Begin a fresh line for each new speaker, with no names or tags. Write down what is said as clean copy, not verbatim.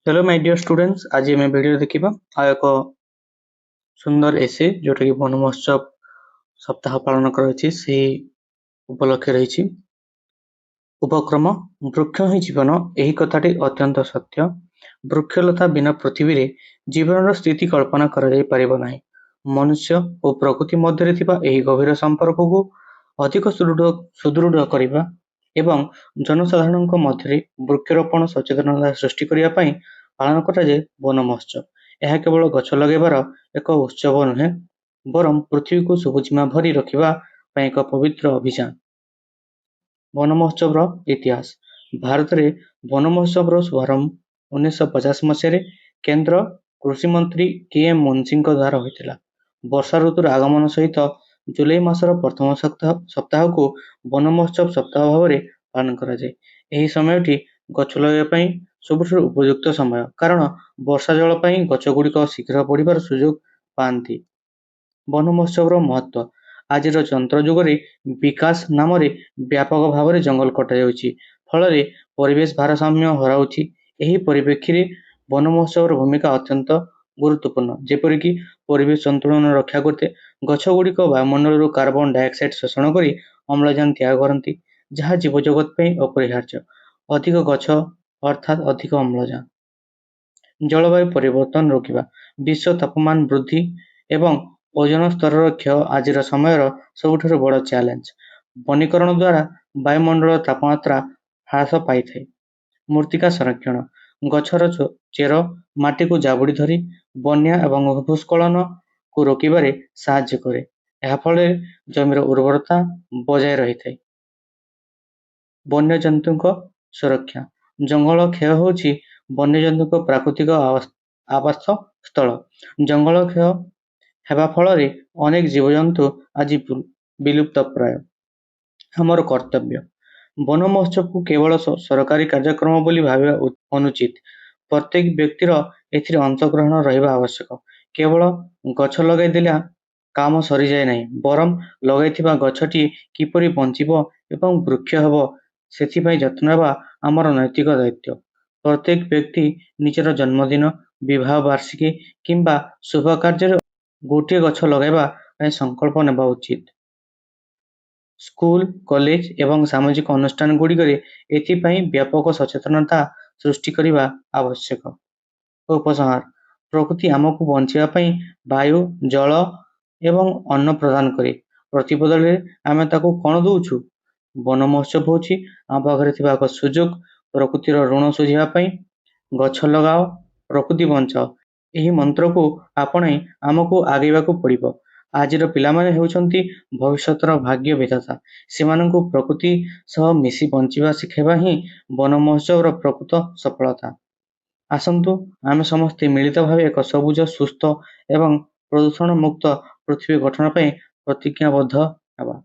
Hello my dear students, आज आम video देखा आ एक सुंदर एसे जोटा कि वन महोत्सव सप्ताह पालन कर उपलक्ष्य रही। उपक्रम वृक्ष ही जीवन, यही कथाटी अत्यंत सत्य। वृक्षलता बिना पृथ्वी रे जीवन स्थिति कल्पना कर मनुष्य और प्रकृति मध्य यही गभीर संपर्क को अधिक सुदृढ़ करने एवं जनसाधारण मध्य वृक्षरोपण सचेतनता सृष्टि करने पालन कराए वन महोत्सव। यह केवल गछ लगेबार एक उत्सव नुहे, बरं पृथ्वी को सबुजिमा भरी रखा एक पवित्र अभियान। वन महोत्सव इतिहास भारत में वन महोत्सव शुभारंभ 1950 मसीह केंद्र कृषि मंत्री के.एम. मुंशी द्वारा होता। वर्षा ऋतुर आगमन सहित जुलाई मासर प्रथम सप्ताह को वन महोत्सव सप्ताह भाव में पालन कराए। यह समयटी गछ लगाइबा सबुठ उपयुक्त समय, कारण वर्षा जल गछ गुड़िक शीघ्र बढ़िबार सुजोग पाती। वन महोत्सव महत्व आज यंत्र जुगरे विकास नाम व्यापक भाव में जंगल कटा जाउछि, फल परिवेश भारसाम्य हराउछि। एही परिप्रेक्षी रे वन महोत्सव भूमिका अत्यंत गुरुत्वपूर्ण, जेपरिक परिवेश संतुलन रक्षा करते गछ गुड़िक वायुमंडल कार्बन डाइऑक्साइड शोषण कर अम्लजान त्याग करती, जहाँ जीवजगत अपरिहार्य। अधिक गछ अर्थात अधिक अम्लजान। जलवायु परिवर्तन रोकवा, विश्व तापमान वृद्धि एवं ओजोन स्तर क्षय आज समय सबुठ बड़ चैलेंज। वनीकरण द्वारा वायुमंडल तापमात्रा ह्रास पाई थाए। मृत्तिका संरक्षण, गछर चेर माटी को जाबुड़ी धरी बन्या एवं भूस्खलन को रोकबार साहाय्य करे। यह फल जमीर उर्वरता बजाय रही थाए। वन्यजंतु सुरक्षा, जंगल क्षय होछि वन्यजंतु प्राकृतिक आवास स्थल। जंगल क्षय हेबा फल अनेक जीवजंतु आज विलुप्त प्राय। हमर कर्तव्य, वन महोत्सव को केवल सरकारी कार्यक्रम बोली भाविबा अनुचित। प्रत्येक व्यक्तिर एथिरे अंशग्रहण रहिबा आवश्यक। केवल गछ लगाई देला काम सरी जाए नहीं, बरं लगाइथिबा गछटी किपरि बंचिबो एवं वृक्ष हेबो सेथिपाई जत्न नेबा आमर नैतिक दायित्व। प्रत्येक व्यक्ति निजर जन्मदिन, विवाह वार्षिकी किंबा शुभ कार्य गोटे गछ लगाइबा संकल्प नेबा उचित। स्कूल, कॉलेज एवं सामाजिक अनुष्ठान गुड़िकरे एथिपाई व्यापक सचेतनता सृष्टि करिबा आवश्यक। उपसंहार, प्रकृति आमको बंचिबा पई वायु, जल एवं अन्न प्रदान करे। प्रतिबदले आमे ताको कोन दउछु? वन महोत्सव होछि आम पाखरे थिबा एक सुजोग प्रकृतिर ऋण सुझिबा पई। गछ लगाओ, प्रकृति बंचाओ, यही मंत्र को आपणे आमको आगेबाको पड़िबो। आजिर पिलामाने हेउछन्ति भविष्यतर भाग्य विधाता। सेमानंकु प्रकृति सह मिसी बंचिबा शिखेबा ही वन महोत्सव प्रकृत सफलता। आसंतु आमे समस्ते मिलित भावे एक सबुज, सुस्थ एवं प्रदूषण मुक्त पृथ्वी गठन पई प्रतिज्ञाबद्ध हेबा।